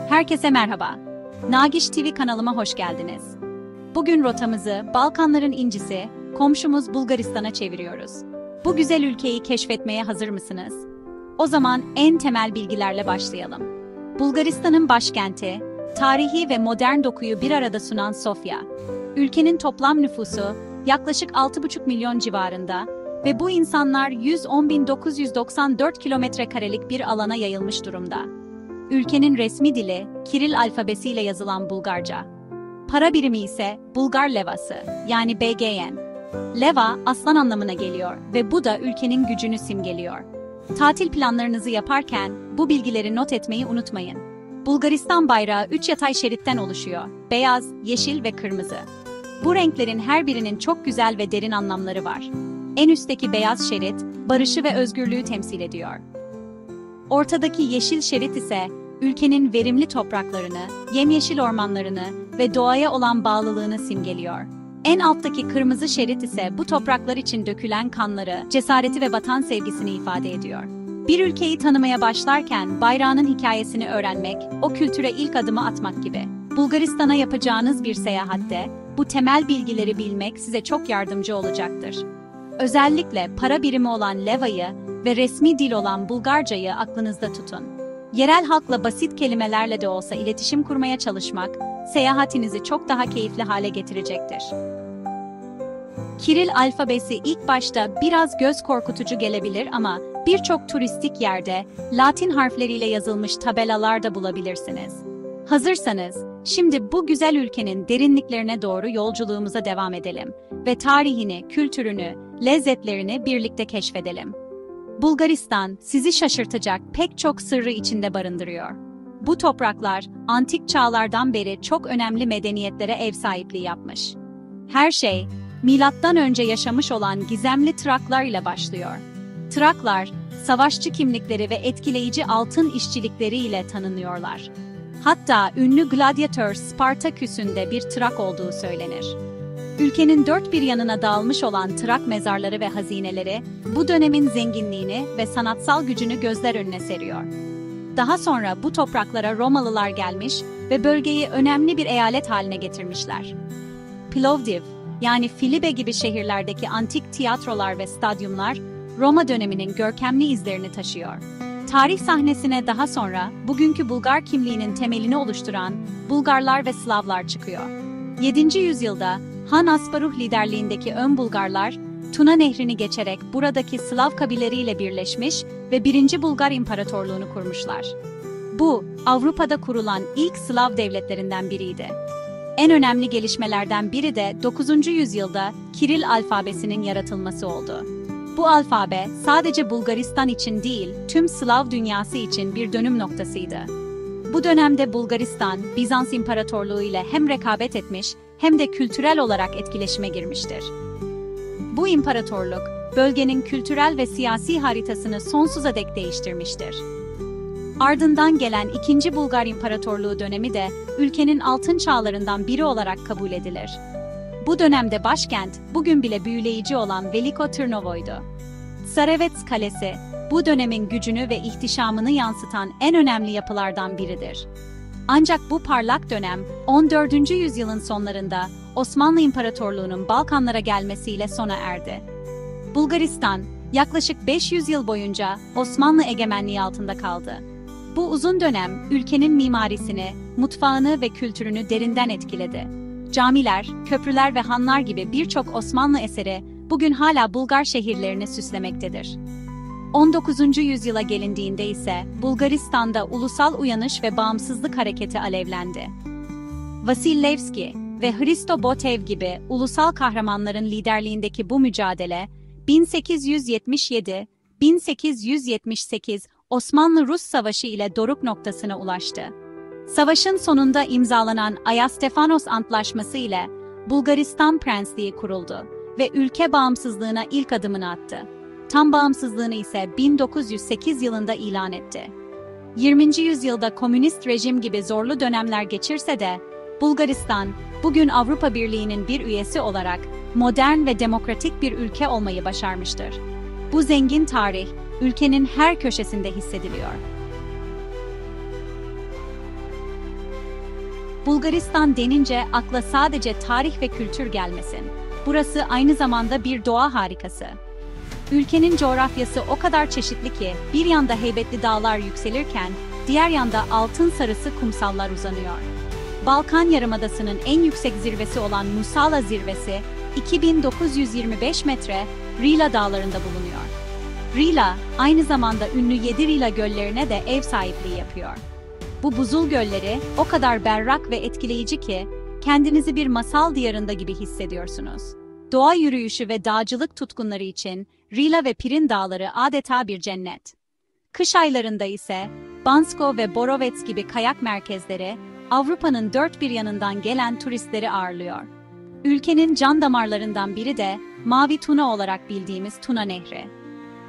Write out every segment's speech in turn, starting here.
Herkese merhaba. Nagiş TV kanalıma hoş geldiniz. Bugün rotamızı Balkanların incisi, komşumuz Bulgaristan'a çeviriyoruz. Bu güzel ülkeyi keşfetmeye hazır mısınız? O zaman en temel bilgilerle başlayalım. Bulgaristan'ın başkenti, tarihi ve modern dokuyu bir arada sunan Sofya. Ülkenin toplam nüfusu yaklaşık 6,5 milyon civarında ve bu insanlar 110.994 kilometrekarelik bir alana yayılmış durumda. Ülkenin resmi dili, Kiril alfabesiyle yazılan Bulgarca. Para birimi ise Bulgar levası, yani BGN. Leva, aslan anlamına geliyor ve bu da ülkenin gücünü simgeliyor. Tatil planlarınızı yaparken bu bilgileri not etmeyi unutmayın. Bulgaristan bayrağı 3 yatay şeritten oluşuyor: beyaz, yeşil ve kırmızı. Bu renklerin her birinin çok güzel ve derin anlamları var. En üstteki beyaz şerit, barışı ve özgürlüğü temsil ediyor. Ortadaki yeşil şerit ise ülkenin verimli topraklarını, yemyeşil ormanlarını ve doğaya olan bağlılığını simgeliyor. En alttaki kırmızı şerit ise bu topraklar için dökülen kanları, cesareti ve vatan sevgisini ifade ediyor. Bir ülkeyi tanımaya başlarken bayrağının hikayesini öğrenmek, o kültüre ilk adımı atmak gibi. Bulgaristan'a yapacağınız bir seyahatte bu temel bilgileri bilmek size çok yardımcı olacaktır. Özellikle para birimi olan levayı ve resmi dil olan Bulgarcayı aklınızda tutun. Yerel halkla basit kelimelerle de olsa iletişim kurmaya çalışmak, seyahatinizi çok daha keyifli hale getirecektir. Kiril alfabesi ilk başta biraz göz korkutucu gelebilir ama birçok turistik yerde Latin harfleriyle yazılmış tabelalar da bulabilirsiniz. Hazırsanız, şimdi bu güzel ülkenin derinliklerine doğru yolculuğumuza devam edelim ve tarihini, kültürünü, lezzetlerini birlikte keşfedelim. Bulgaristan, sizi şaşırtacak pek çok sırrı içinde barındırıyor. Bu topraklar, antik çağlardan beri çok önemli medeniyetlere ev sahipliği yapmış. Her şey, milattan önce yaşamış olan gizemli Traklar ile başlıyor. Traklar, savaşçı kimlikleri ve etkileyici altın işçilikleri ile tanınıyorlar. Hatta ünlü gladyatör Spartaküs'ün de bir Trak olduğu söylenir. Ülkenin dört bir yanına dağılmış olan Trak mezarları ve hazineleri, bu dönemin zenginliğini ve sanatsal gücünü gözler önüne seriyor. Daha sonra bu topraklara Romalılar gelmiş ve bölgeyi önemli bir eyalet haline getirmişler. Plovdiv, yani Filibe gibi şehirlerdeki antik tiyatrolar ve stadyumlar, Roma döneminin görkemli izlerini taşıyor. Tarih sahnesine daha sonra bugünkü Bulgar kimliğinin temelini oluşturan Bulgarlar ve Slavlar çıkıyor. 7. yüzyılda Han Asparuh liderliğindeki Ön Bulgarlar, Tuna Nehri'ni geçerek buradaki Slav kabileleriyle birleşmiş ve 1. Bulgar İmparatorluğunu kurmuşlar. Bu, Avrupa'da kurulan ilk Slav devletlerinden biriydi. En önemli gelişmelerden biri de 9. yüzyılda Kiril alfabesinin yaratılması oldu. Bu alfabe sadece Bulgaristan için değil, tüm Slav dünyası için bir dönüm noktasıydı. Bu dönemde Bulgaristan, Bizans İmparatorluğu ile hem rekabet etmiş hem de kültürel olarak etkileşime girmiştir. Bu imparatorluk, bölgenin kültürel ve siyasi haritasını sonsuza dek değiştirmiştir. Ardından gelen 2. Bulgar İmparatorluğu dönemi de ülkenin altın çağlarından biri olarak kabul edilir. Bu dönemde başkent, bugün bile büyüleyici olan Veliko Tırnovo'ydu. Tsarevets Kalesi, bu dönemin gücünü ve ihtişamını yansıtan en önemli yapılardan biridir. Ancak bu parlak dönem, 14. yüzyılın sonlarında Osmanlı İmparatorluğu'nun Balkanlara gelmesiyle sona erdi. Bulgaristan, yaklaşık 500 yıl boyunca Osmanlı egemenliği altında kaldı. Bu uzun dönem, ülkenin mimarisini, mutfağını ve kültürünü derinden etkiledi. Camiler, köprüler ve hanlar gibi birçok Osmanlı eseri bugün hala Bulgar şehirlerini süslemektedir. 19. yüzyıla gelindiğinde ise Bulgaristan'da ulusal uyanış ve bağımsızlık hareketi alevlendi. Vasil Levski ve Hristo Botev gibi ulusal kahramanların liderliğindeki bu mücadele, 1877-1878 Osmanlı-Rus Savaşı ile doruk noktasına ulaştı. Savaşın sonunda imzalanan Ayastefanos Antlaşması ile Bulgaristan Prensliği kuruldu ve ülke bağımsızlığına ilk adımını attı. Tam bağımsızlığını ise 1908 yılında ilan etti. 20. yüzyılda komünist rejim gibi zorlu dönemler geçirse de, Bulgaristan, bugün Avrupa Birliği'nin bir üyesi olarak modern ve demokratik bir ülke olmayı başarmıştır. Bu zengin tarih, ülkenin her köşesinde hissediliyor. Bulgaristan denince akla sadece tarih ve kültür gelmesin. Burası aynı zamanda bir doğa harikası. Ülkenin coğrafyası o kadar çeşitli ki, bir yanda heybetli dağlar yükselirken, diğer yanda altın sarısı kumsallar uzanıyor. Balkan Yarımadası'nın en yüksek zirvesi olan Musala zirvesi, 2925 metre, Rila dağlarında bulunuyor. Rila, aynı zamanda ünlü 7 Rila göllerine de ev sahipliği yapıyor. Bu buzul gölleri o kadar berrak ve etkileyici ki, kendinizi bir masal diyarında gibi hissediyorsunuz. Doğa yürüyüşü ve dağcılık tutkunları için Rila ve Pirin dağları adeta bir cennet. Kış aylarında ise Bansko ve Borovets gibi kayak merkezleri Avrupa'nın dört bir yanından gelen turistleri ağırlıyor. Ülkenin can damarlarından biri de Mavi Tuna olarak bildiğimiz Tuna Nehri.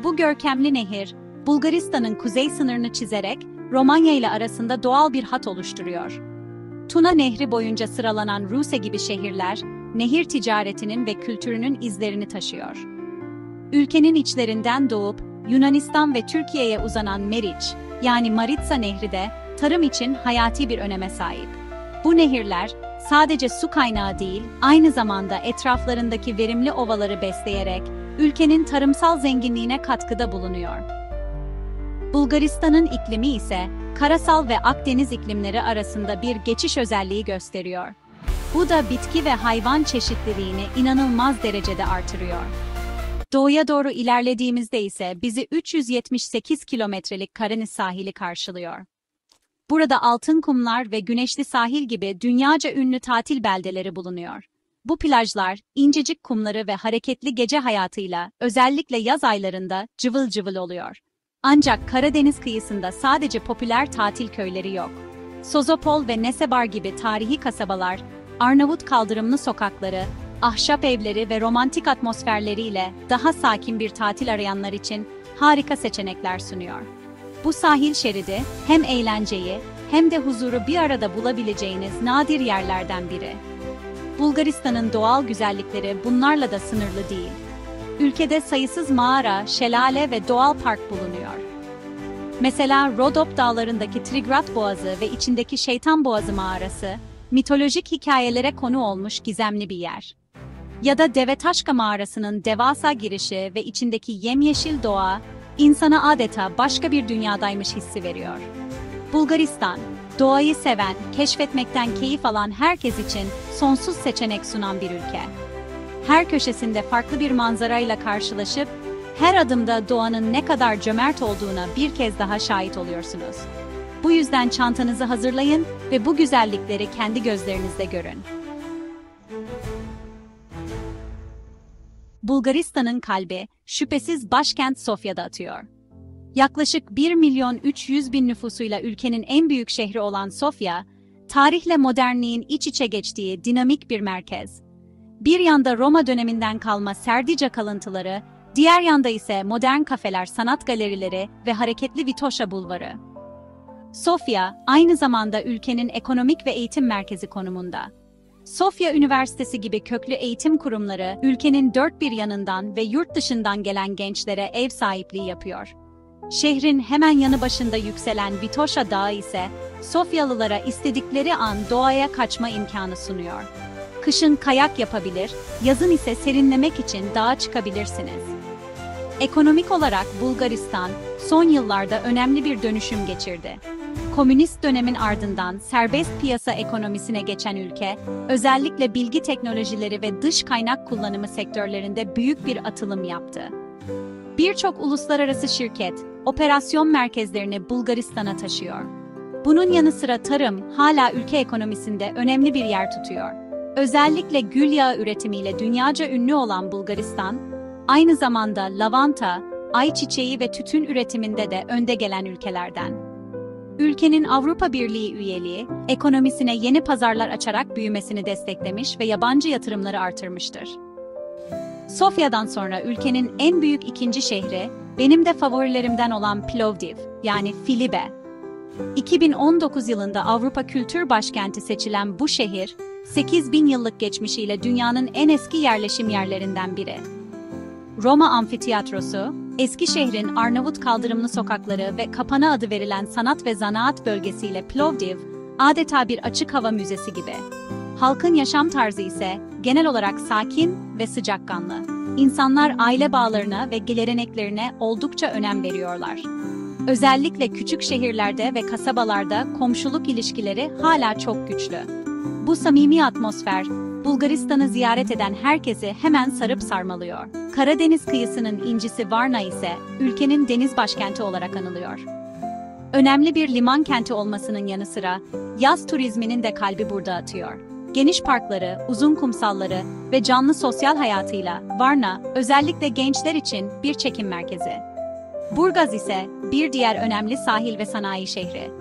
Bu görkemli nehir, Bulgaristan'ın kuzey sınırını çizerek Romanya ile arasında doğal bir hat oluşturuyor. Tuna Nehri boyunca sıralanan Ruse gibi şehirler, nehir ticaretinin ve kültürünün izlerini taşıyor. Ülkenin içlerinden doğup Yunanistan ve Türkiye'ye uzanan Meriç, yani Maritsa Nehri de tarım için hayati bir öneme sahip. Bu nehirler sadece su kaynağı değil, aynı zamanda etraflarındaki verimli ovaları besleyerek ülkenin tarımsal zenginliğine katkıda bulunuyor. Bulgaristan'ın iklimi ise karasal ve Akdeniz iklimleri arasında bir geçiş özelliği gösteriyor. Bu da bitki ve hayvan çeşitliliğini inanılmaz derecede artırıyor. Doğuya doğru ilerlediğimizde ise bizi 378 kilometrelik Karadeniz sahili karşılıyor. Burada altın kumlar ve güneşli sahil gibi dünyaca ünlü tatil beldeleri bulunuyor. Bu plajlar, incecik kumları ve hareketli gece hayatıyla özellikle yaz aylarında cıvıl cıvıl oluyor. Ancak Karadeniz kıyısında sadece popüler tatil köyleri yok. Sozopol ve Nesebar gibi tarihi kasabalar, Arnavut kaldırımlı sokakları, ahşap evleri ve romantik atmosferleriyle daha sakin bir tatil arayanlar için harika seçenekler sunuyor. Bu sahil şeridi hem eğlenceyi hem de huzuru bir arada bulabileceğiniz nadir yerlerden biri. Bulgaristan'ın doğal güzellikleri bunlarla da sınırlı değil. Ülkede sayısız mağara, şelale ve doğal park bulunuyor. Mesela Rodop dağlarındaki Trigrat Boğazı ve içindeki Şeytan Boğazı mağarası, mitolojik hikayelere konu olmuş gizemli bir yer. Ya da Devetaşka mağarasının devasa girişi ve içindeki yemyeşil doğa, insana adeta başka bir dünyadaymış hissi veriyor. Bulgaristan, doğayı seven, keşfetmekten keyif alan herkes için sonsuz seçenek sunan bir ülke. Her köşesinde farklı bir manzarayla karşılaşıp, her adımda doğanın ne kadar cömert olduğuna bir kez daha şahit oluyorsunuz. Bu yüzden çantanızı hazırlayın ve bu güzellikleri kendi gözlerinizle görün. Bulgaristan'ın kalbi, şüphesiz başkent Sofya'da atıyor. Yaklaşık 1.300.000 nüfusuyla ülkenin en büyük şehri olan Sofya, tarihle modernliğin iç içe geçtiği dinamik bir merkez. Bir yanda Roma döneminden kalma Serdica kalıntıları, diğer yanda ise modern kafeler, sanat galerileri ve hareketli Vitoša bulvarı. Sofya, aynı zamanda ülkenin ekonomik ve eğitim merkezi konumunda. Sofya Üniversitesi gibi köklü eğitim kurumları, ülkenin dört bir yanından ve yurt dışından gelen gençlere ev sahipliği yapıyor. Şehrin hemen yanı başında yükselen Vitoša Dağı ise, Sofyalılara istedikleri an doğaya kaçma imkanı sunuyor. Kışın kayak yapabilir, yazın ise serinlemek için dağa çıkabilirsiniz. Ekonomik olarak Bulgaristan, son yıllarda önemli bir dönüşüm geçirdi. Komünist dönemin ardından serbest piyasa ekonomisine geçen ülke, özellikle bilgi teknolojileri ve dış kaynak kullanımı sektörlerinde büyük bir atılım yaptı. Birçok uluslararası şirket, operasyon merkezlerini Bulgaristan'a taşıyor. Bunun yanı sıra tarım hala ülke ekonomisinde önemli bir yer tutuyor. Özellikle gül yağı üretimiyle dünyaca ünlü olan Bulgaristan, aynı zamanda lavanta, ayçiçeği ve tütün üretiminde de önde gelen ülkelerden. Ülkenin Avrupa Birliği üyeliği, ekonomisine yeni pazarlar açarak büyümesini desteklemiş ve yabancı yatırımları artırmıştır. Sofya'dan sonra ülkenin en büyük ikinci şehri, benim de favorilerimden olan Plovdiv, yani Filibe. 2019 yılında Avrupa Kültür Başkenti seçilen bu şehir, 8.000 yıllık geçmişiyle dünyanın en eski yerleşim yerlerinden biri. Roma Amfiteyatrosu, eski şehrin Arnavut kaldırımlı sokakları ve Kapana adı verilen sanat ve zanaat bölgesiyle Plovdiv, adeta bir açık hava müzesi gibi. Halkın yaşam tarzı ise genel olarak sakin ve sıcakkanlı. İnsanlar aile bağlarına ve geleneklerine oldukça önem veriyorlar. Özellikle küçük şehirlerde ve kasabalarda komşuluk ilişkileri hala çok güçlü. Bu samimi atmosfer, Bulgaristan'ı ziyaret eden herkesi hemen sarıp sarmalıyor. Karadeniz kıyısının incisi Varna ise ülkenin deniz başkenti olarak anılıyor. Önemli bir liman kenti olmasının yanı sıra yaz turizminin de kalbi burada atıyor. Geniş parkları, uzun kumsalları ve canlı sosyal hayatıyla Varna özellikle gençler için bir çekim merkezi. Burgaz ise bir diğer önemli sahil ve sanayi şehri.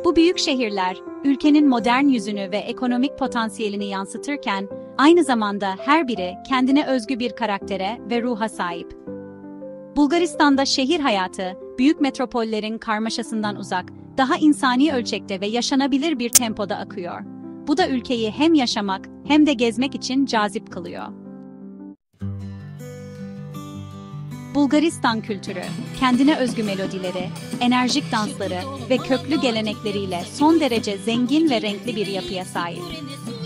Bu büyük şehirler ülkenin modern yüzünü ve ekonomik potansiyelini yansıtırken aynı zamanda her biri kendine özgü bir karaktere ve ruha sahip. Bulgaristan'da şehir hayatı büyük metropollerin karmaşasından uzak, daha insani ölçekte ve yaşanabilir bir tempoda akıyor. Bu da ülkeyi hem yaşamak hem de gezmek için cazip kılıyor. Bulgaristan kültürü, kendine özgü melodileri, enerjik dansları ve köklü gelenekleriyle son derece zengin ve renkli bir yapıya sahip.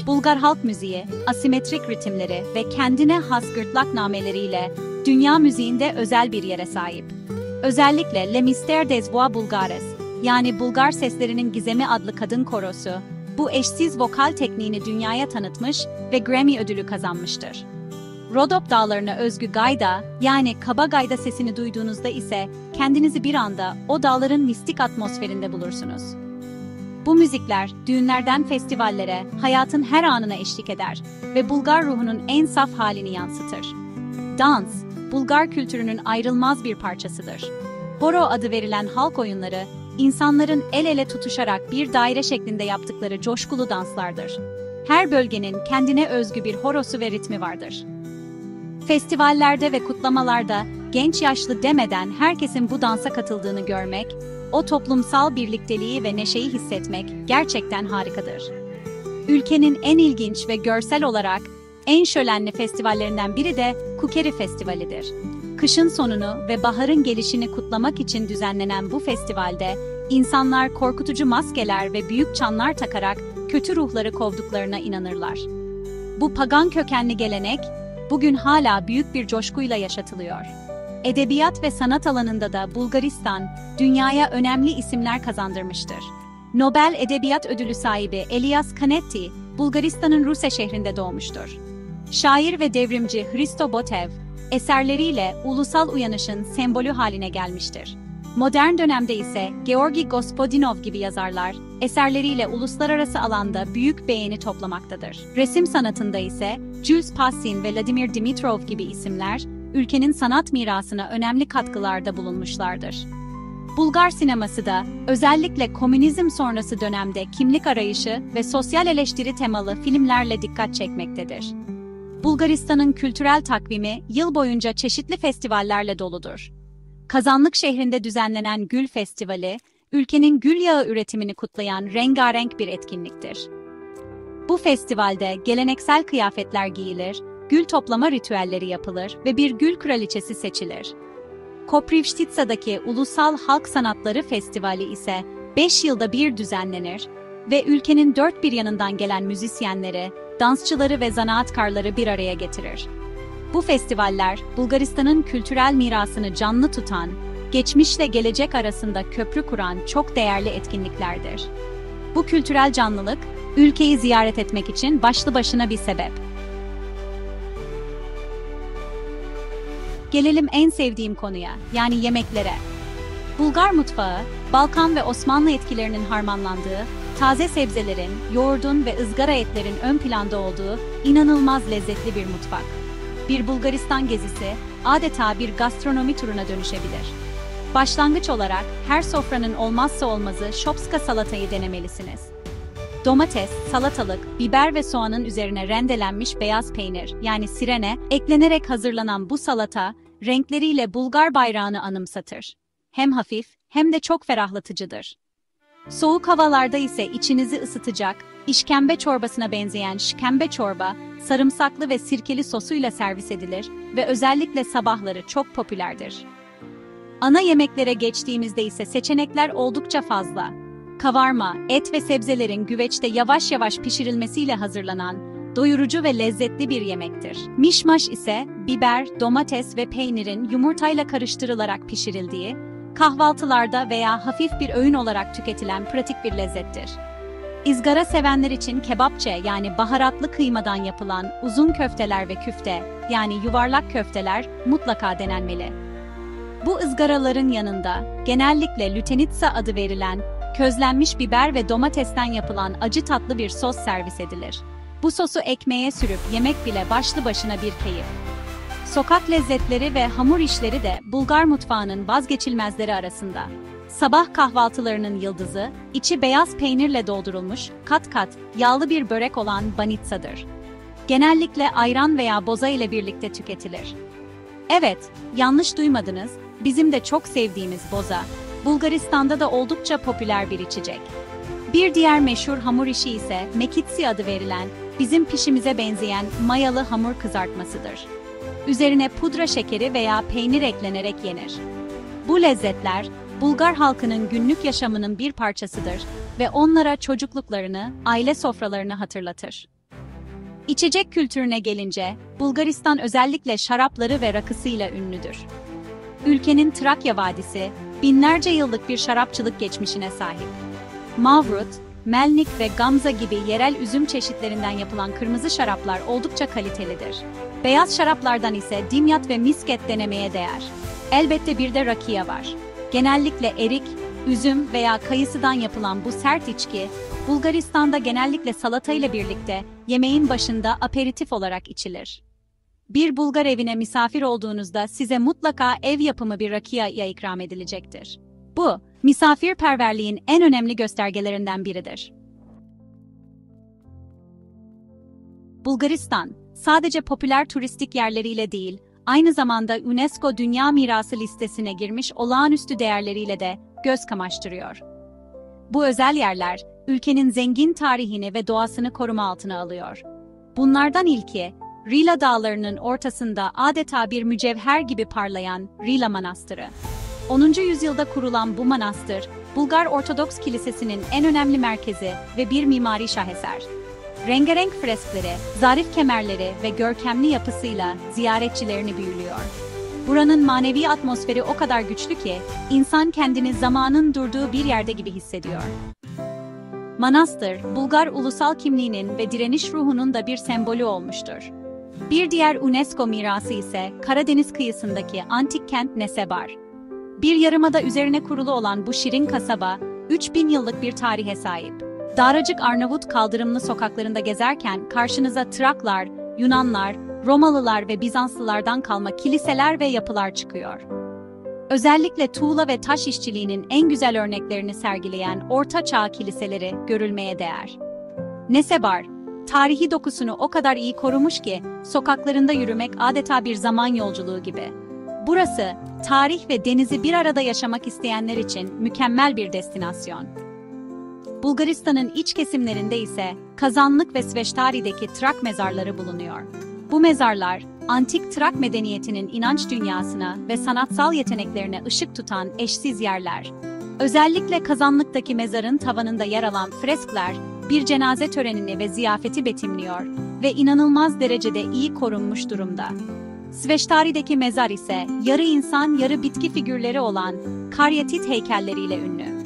Bulgar halk müziği, asimetrik ritimleri ve kendine has gırtlak nameleriyle dünya müziğinde özel bir yere sahip. Özellikle Le Mystère des Voix Bulgares, yani Bulgar Seslerinin Gizemi adlı kadın korosu, bu eşsiz vokal tekniğini dünyaya tanıtmış ve Grammy ödülü kazanmıştır. Rodop dağlarına özgü gayda, yani kaba gayda sesini duyduğunuzda ise kendinizi bir anda o dağların mistik atmosferinde bulursunuz. Bu müzikler düğünlerden festivallere, hayatın her anına eşlik eder ve Bulgar ruhunun en saf halini yansıtır. Dans, Bulgar kültürünün ayrılmaz bir parçasıdır. Horo adı verilen halk oyunları, insanların el ele tutuşarak bir daire şeklinde yaptıkları coşkulu danslardır. Her bölgenin kendine özgü bir horosu ve ritmi vardır. Festivallerde ve kutlamalarda genç yaşlı demeden herkesin bu dansa katıldığını görmek, o toplumsal birlikteliği ve neşeyi hissetmek gerçekten harikadır. Ülkenin en ilginç ve görsel olarak en şölenli festivallerinden biri de Kukeri Festivali'dir. Kışın sonunu ve baharın gelişini kutlamak için düzenlenen bu festivalde insanlar korkutucu maskeler ve büyük çanlar takarak kötü ruhları kovduklarına inanırlar. Bu pagan kökenli gelenek bugün hala büyük bir coşkuyla yaşatılıyor. Edebiyat ve sanat alanında da Bulgaristan dünyaya önemli isimler kazandırmıştır. Nobel Edebiyat Ödülü sahibi Elias Canetti, Bulgaristan'ın Ruse şehrinde doğmuştur. Şair ve devrimci Hristo Botev, eserleriyle ulusal uyanışın sembolü haline gelmiştir. Modern dönemde ise Georgi Gospodinov gibi yazarlar, eserleriyle uluslararası alanda büyük beğeni toplamaktadır. Resim sanatında ise Jules Passin ve Vladimir Dimitrov gibi isimler, ülkenin sanat mirasına önemli katkılarda bulunmuşlardır. Bulgar sineması da özellikle komünizm sonrası dönemde kimlik arayışı ve sosyal eleştiri temalı filmlerle dikkat çekmektedir. Bulgaristan'ın kültürel takvimi yıl boyunca çeşitli festivallerle doludur. Kazanlık şehrinde düzenlenen Gül Festivali, ülkenin gül yağı üretimini kutlayan rengarenk bir etkinliktir. Bu festivalde geleneksel kıyafetler giyilir, gül toplama ritüelleri yapılır ve bir gül kraliçesi seçilir. Koprivštitsadaki Ulusal Halk Sanatları Festivali ise 5 yılda bir düzenlenir ve ülkenin dört bir yanından gelen müzisyenleri, dansçıları ve zanaatkarları bir araya getirir. Bu festivaller, Bulgaristan'ın kültürel mirasını canlı tutan, geçmişle gelecek arasında köprü kuran çok değerli etkinliklerdir. Bu kültürel canlılık, ülkeyi ziyaret etmek için başlı başına bir sebep. Gelelim en sevdiğim konuya, yani yemeklere. Bulgar mutfağı, Balkan ve Osmanlı etkilerinin harmanlandığı, taze sebzelerin, yoğurdun ve ızgara etlerin ön planda olduğu inanılmaz lezzetli bir mutfak. Bir Bulgaristan gezisi adeta bir gastronomi turuna dönüşebilir. Başlangıç olarak her sofranın olmazsa olmazı şopska salatayı denemelisiniz. Domates, salatalık, biber ve soğanın üzerine rendelenmiş beyaz peynir, yani sirene, eklenerek hazırlanan bu salata, renkleriyle Bulgar bayrağını anımsatır. Hem hafif hem de çok ferahlatıcıdır. Soğuk havalarda ise içinizi ısıtacak, işkembe çorbasına benzeyen şkembe çorba, sarımsaklı ve sirkeli sosuyla servis edilir ve özellikle sabahları çok popülerdir. Ana yemeklere geçtiğimizde ise seçenekler oldukça fazla. Kavarma, et ve sebzelerin güveçte yavaş yavaş pişirilmesiyle hazırlanan, doyurucu ve lezzetli bir yemektir. Mişmaş ise biber, domates ve peynirin yumurtayla karıştırılarak pişirildiği, kahvaltılarda veya hafif bir öğün olarak tüketilen pratik bir lezzettir. İzgara sevenler için kebapçe yani baharatlı kıymadan yapılan uzun köfteler ve küfte yani yuvarlak köfteler mutlaka denenmeli. Bu ızgaraların yanında genellikle lütenitsa adı verilen közlenmiş biber ve domatesten yapılan acı tatlı bir sos servis edilir. Bu sosu ekmeğe sürüp yemek bile başlı başına bir keyif. Sokak lezzetleri ve hamur işleri de Bulgar mutfağının vazgeçilmezleri arasında. Sabah kahvaltılarının yıldızı, içi beyaz peynirle doldurulmuş, kat kat, yağlı bir börek olan banitsadır. Genellikle ayran veya boza ile birlikte tüketilir. Evet, yanlış duymadınız, bizim de çok sevdiğimiz boza, Bulgaristan'da da oldukça popüler bir içecek. Bir diğer meşhur hamur işi ise mekitsi adı verilen, bizim pişimize benzeyen mayalı hamur kızartmasıdır. Üzerine pudra şekeri veya peynir eklenerek yenir. Bu lezzetler, Bulgar halkının günlük yaşamının bir parçasıdır ve onlara çocukluklarını, aile sofralarını hatırlatır. İçecek kültürüne gelince, Bulgaristan özellikle şarapları ve rakısıyla ünlüdür. Ülkenin Trakya Vadisi, binlerce yıllık bir şarapçılık geçmişine sahip. Mavrut, Melnik ve Gamza gibi yerel üzüm çeşitlerinden yapılan kırmızı şaraplar oldukça kalitelidir. Beyaz şaraplardan ise Dimyat ve Misket denemeye değer. Elbette bir de rakia var. Genellikle erik, üzüm veya kayısıdan yapılan bu sert içki, Bulgaristan'da genellikle salata ile birlikte yemeğin başında aperitif olarak içilir. Bir Bulgar evine misafir olduğunuzda size mutlaka ev yapımı bir rakia ikram edilecektir. Bu, misafirperverliğin en önemli göstergelerinden biridir. Bulgaristan, sadece popüler turistik yerleriyle değil, aynı zamanda UNESCO Dünya Mirası listesine girmiş olağanüstü değerleriyle de göz kamaştırıyor. Bu özel yerler, ülkenin zengin tarihini ve doğasını koruma altına alıyor. Bunlardan ilki, Rila Dağları'nın ortasında adeta bir mücevher gibi parlayan Rila Manastırı. 10. yüzyılda kurulan bu manastır, Bulgar Ortodoks Kilisesi'nin en önemli merkezi ve bir mimari şaheser. Rengarenk freskleri, zarif kemerleri ve görkemli yapısıyla ziyaretçilerini büyülüyor. Buranın manevi atmosferi o kadar güçlü ki, insan kendini zamanın durduğu bir yerde gibi hissediyor. Manastır, Bulgar ulusal kimliğinin ve direniş ruhunun da bir sembolü olmuştur. Bir diğer UNESCO mirası ise Karadeniz kıyısındaki antik kent Nesebar. Bir yarımada üzerine kurulu olan bu şirin kasaba, 3000 yıllık bir tarihe sahip. Daracık Arnavut kaldırımlı sokaklarında gezerken karşınıza Traklar, Yunanlar, Romalılar ve Bizanslılardan kalma kiliseler ve yapılar çıkıyor. Özellikle tuğla ve taş işçiliğinin en güzel örneklerini sergileyen Orta Çağ kiliseleri görülmeye değer. Nesebar, tarihi dokusunu o kadar iyi korumuş ki sokaklarında yürümek adeta bir zaman yolculuğu gibi. Burası, tarih ve denizi bir arada yaşamak isteyenler için mükemmel bir destinasyon. Bulgaristan'ın iç kesimlerinde ise Kazanlık ve Sveştari'deki Trak mezarları bulunuyor. Bu mezarlar, antik Trak medeniyetinin inanç dünyasına ve sanatsal yeteneklerine ışık tutan eşsiz yerler. Özellikle Kazanlık'taki mezarın tavanında yer alan freskler, bir cenaze törenini ve ziyafeti betimliyor ve inanılmaz derecede iyi korunmuş durumda. Sveştari'deki mezar ise yarı insan yarı bitki figürleri olan karyatit heykelleriyle ünlü.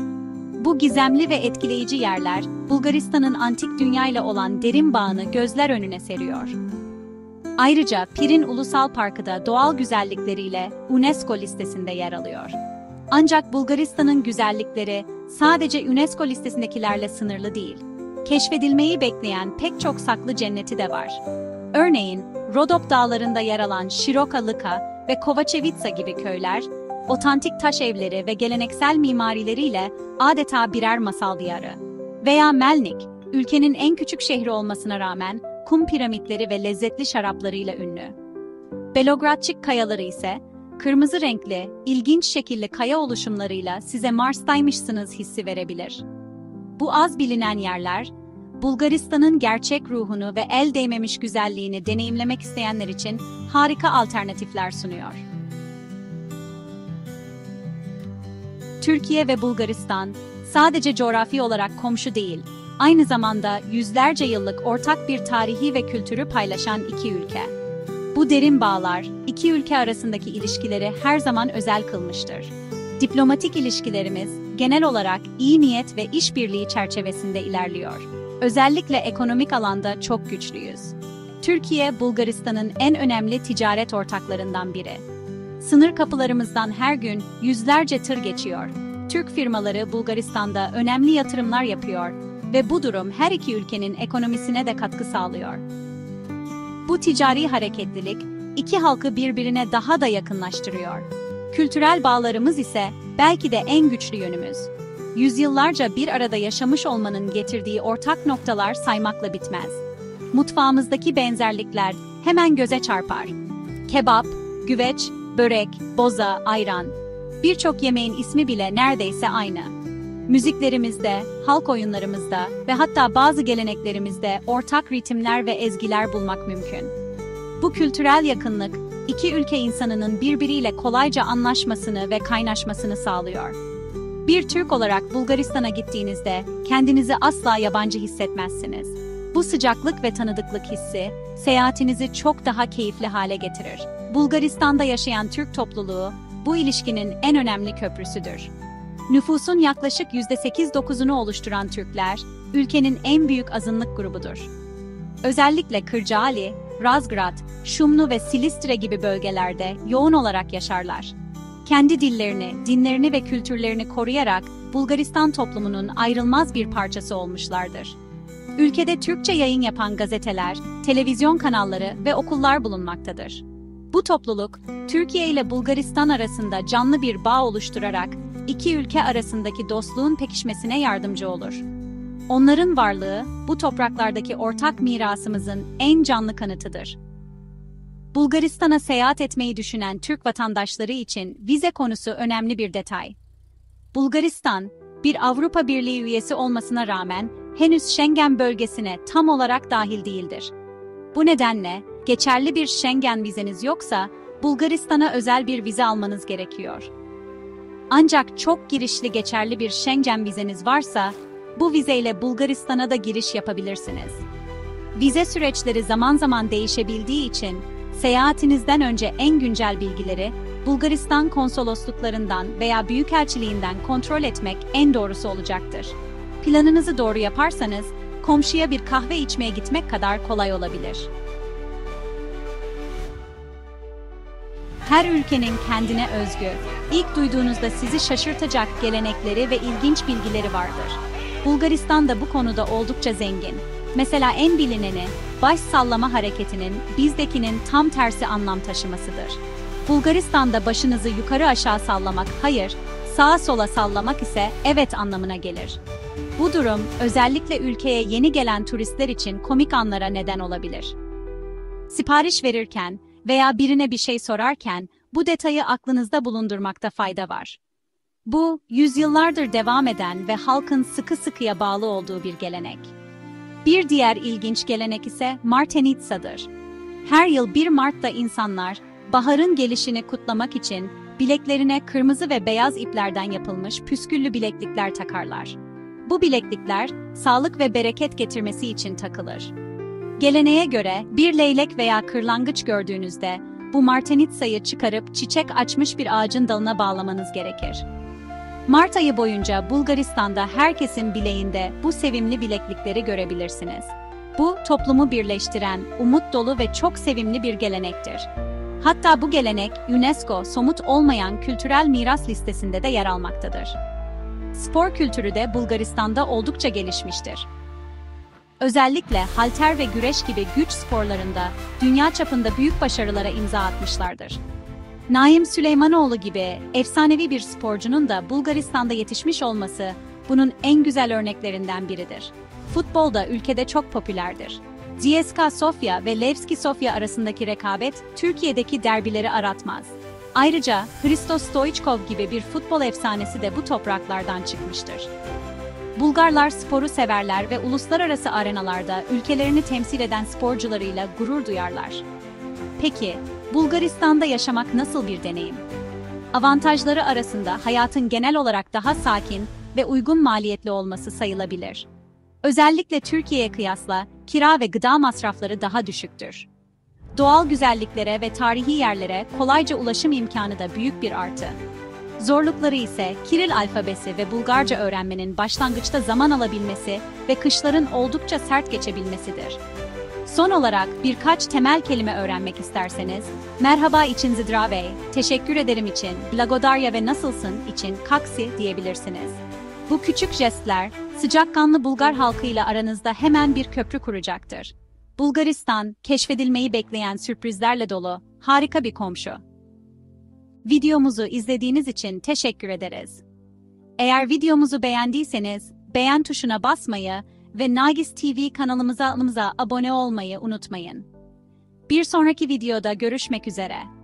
Bu gizemli ve etkileyici yerler, Bulgaristan'ın antik dünyayla olan derin bağını gözler önüne seriyor. Ayrıca Pirin Ulusal Parkı da doğal güzellikleriyle UNESCO listesinde yer alıyor. Ancak Bulgaristan'ın güzellikleri sadece UNESCO listesindekilerle sınırlı değil. Keşfedilmeyi bekleyen pek çok saklı cenneti de var. Örneğin, Rodop Dağları'nda yer alan Široka Lika ve Kovačevica gibi köyler, otantik taş evleri ve geleneksel mimarileriyle adeta birer masal diyarı. Veya Melnik, ülkenin en küçük şehri olmasına rağmen kum piramitleri ve lezzetli şaraplarıyla ünlü. Belogradçık kayaları ise, kırmızı renkli, ilginç şekilli kaya oluşumlarıyla size Mars'taymışsınız hissi verebilir. Bu az bilinen yerler, Bulgaristan'ın gerçek ruhunu ve el değmemiş güzelliğini deneyimlemek isteyenler için harika alternatifler sunuyor. Türkiye ve Bulgaristan, sadece coğrafi olarak komşu değil, aynı zamanda yüzlerce yıllık ortak bir tarihi ve kültürü paylaşan iki ülke. Bu derin bağlar, iki ülke arasındaki ilişkileri her zaman özel kılmıştır. Diplomatik ilişkilerimiz, genel olarak iyi niyet ve işbirliği çerçevesinde ilerliyor. Özellikle ekonomik alanda çok güçlüyüz. Türkiye, Bulgaristan'ın en önemli ticaret ortaklarından biri. Sınır kapılarımızdan her gün yüzlerce tır geçiyor. Türk firmaları Bulgaristan'da önemli yatırımlar yapıyor ve bu durum her iki ülkenin ekonomisine de katkı sağlıyor. Bu ticari hareketlilik, iki halkı birbirine daha da yakınlaştırıyor. Kültürel bağlarımız ise belki de en güçlü yönümüz. Yüzyıllarca bir arada yaşamış olmanın getirdiği ortak noktalar saymakla bitmez. Mutfağımızdaki benzerlikler hemen göze çarpar. Kebap, güveç, börek, boza, ayran. Birçok yemeğin ismi bile neredeyse aynı. Müziklerimizde, halk oyunlarımızda ve hatta bazı geleneklerimizde ortak ritimler ve ezgiler bulmak mümkün. Bu kültürel yakınlık, iki ülke insanının birbiriyle kolayca anlaşmasını ve kaynaşmasını sağlıyor. Bir Türk olarak Bulgaristan'a gittiğinizde kendinizi asla yabancı hissetmezsiniz. Bu sıcaklık ve tanıdıklık hissi, seyahatinizi çok daha keyifli hale getirir. Bulgaristan'da yaşayan Türk topluluğu, bu ilişkinin en önemli köprüsüdür. Nüfusun yaklaşık %8-9'unu oluşturan Türkler, ülkenin en büyük azınlık grubudur. Özellikle Kırcaali, Razgrad, Şumlu ve Silistre gibi bölgelerde yoğun olarak yaşarlar. Kendi dillerini, dinlerini ve kültürlerini koruyarak Bulgaristan toplumunun ayrılmaz bir parçası olmuşlardır. Ülkede Türkçe yayın yapan gazeteler, televizyon kanalları ve okullar bulunmaktadır. Bu topluluk, Türkiye ile Bulgaristan arasında canlı bir bağ oluşturarak iki ülke arasındaki dostluğun pekişmesine yardımcı olur. Onların varlığı, bu topraklardaki ortak mirasımızın en canlı kanıtıdır. Bulgaristan'a seyahat etmeyi düşünen Türk vatandaşları için vize konusu önemli bir detay. Bulgaristan, bir Avrupa Birliği üyesi olmasına rağmen henüz Schengen bölgesine tam olarak dahil değildir. Bu nedenle, geçerli bir Schengen vizeniz yoksa, Bulgaristan'a özel bir vize almanız gerekiyor. Ancak çok girişli geçerli bir Schengen vizeniz varsa, bu vizeyle Bulgaristan'a da giriş yapabilirsiniz. Vize süreçleri zaman zaman değişebildiği için, seyahatinizden önce en güncel bilgileri Bulgaristan konsolosluklarından veya büyükelçiliğinden kontrol etmek en doğrusu olacaktır. Planınızı doğru yaparsanız, komşuya bir kahve içmeye gitmek kadar kolay olabilir. Her ülkenin kendine özgü, ilk duyduğunuzda sizi şaşırtacak gelenekleri ve ilginç bilgileri vardır. Bulgaristan da bu konuda oldukça zengin. Mesela en bilineni, baş sallama hareketinin bizdekinin tam tersi anlam taşımasıdır. Bulgaristan'da başınızı yukarı aşağı sallamak hayır, sağa sola sallamak ise evet anlamına gelir. Bu durum, özellikle ülkeye yeni gelen turistler için komik anlara neden olabilir. Sipariş verirken veya birine bir şey sorarken bu detayı aklınızda bulundurmakta fayda var. Bu, yüzyıllardır devam eden ve halkın sıkı sıkıya bağlı olduğu bir gelenek. Bir diğer ilginç gelenek ise Martenitsa'dır. Her yıl 1 Mart'ta insanlar, baharın gelişini kutlamak için bileklerine kırmızı ve beyaz iplerden yapılmış püsküllü bileklikler takarlar. Bu bileklikler, sağlık ve bereket getirmesi için takılır. Geleneğe göre bir leylek veya kırlangıç gördüğünüzde, bu Martenitsa'yı çıkarıp çiçek açmış bir ağacın dalına bağlamanız gerekir. Mart ayı boyunca Bulgaristan'da herkesin bileğinde bu sevimli bileklikleri görebilirsiniz. Bu, toplumu birleştiren, umut dolu ve çok sevimli bir gelenektir. Hatta bu gelenek, UNESCO somut olmayan kültürel miras listesinde de yer almaktadır. Spor kültürü de Bulgaristan'da oldukça gelişmiştir. Özellikle halter ve güreş gibi güç sporlarında dünya çapında büyük başarılara imza atmışlardır. Naim Süleymanoğlu gibi efsanevi bir sporcunun da Bulgaristan'da yetişmiş olması bunun en güzel örneklerinden biridir. Futbol da ülkede çok popülerdir. CSKA Sofya ve Levski Sofya arasındaki rekabet Türkiye'deki derbileri aratmaz. Ayrıca Hristos Stoichkov gibi bir futbol efsanesi de bu topraklardan çıkmıştır. Bulgarlar sporu severler ve uluslararası arenalarda ülkelerini temsil eden sporcularıyla gurur duyarlar. Peki, Bulgaristan'da yaşamak nasıl bir deneyim? Avantajları arasında hayatın genel olarak daha sakin, ve uygun maliyetli olması sayılabilir. Özellikle Türkiye'ye kıyasla kira ve gıda masrafları daha düşüktür. Doğal güzelliklere ve tarihi yerlere kolayca ulaşım imkanı da büyük bir artı. Zorlukları ise Kiril alfabesi ve Bulgarca öğrenmenin başlangıçta zaman alabilmesi ve kışların oldukça sert geçebilmesidir. Son olarak birkaç temel kelime öğrenmek isterseniz, merhaba için zdravey, teşekkür ederim için, blagodarya ve nasılsın için kaksi diyebilirsiniz. Bu küçük jestler, sıcakkanlı Bulgar halkıyla aranızda hemen bir köprü kuracaktır. Bulgaristan, keşfedilmeyi bekleyen sürprizlerle dolu, harika bir komşu. Videomuzu izlediğiniz için teşekkür ederiz. Eğer videomuzu beğendiyseniz, beğen tuşuna basmayı ve Nagis TV kanalımıza abone olmayı unutmayın. Bir sonraki videoda görüşmek üzere.